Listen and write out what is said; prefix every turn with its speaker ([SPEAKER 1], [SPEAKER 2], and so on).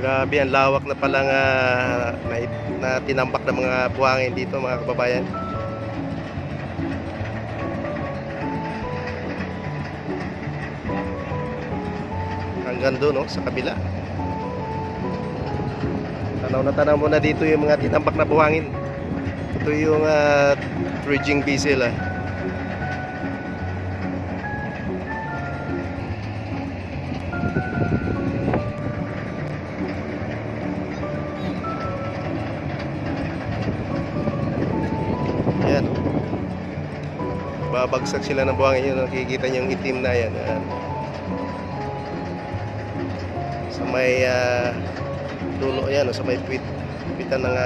[SPEAKER 1] Grabe, ang lawak na palang na tinambak ng mga buhangin dito, mga kababayan. Hanggang doon, no, sa kabila. Tanaw na tanaw mo na dito yung mga tinambak na buhangin. Ito yung dredging vessel. Yan. Babagsak sila ng buhangin yun. Nakikita nyo yung itim na yan. Sa may dulo yan, sa may pitan ng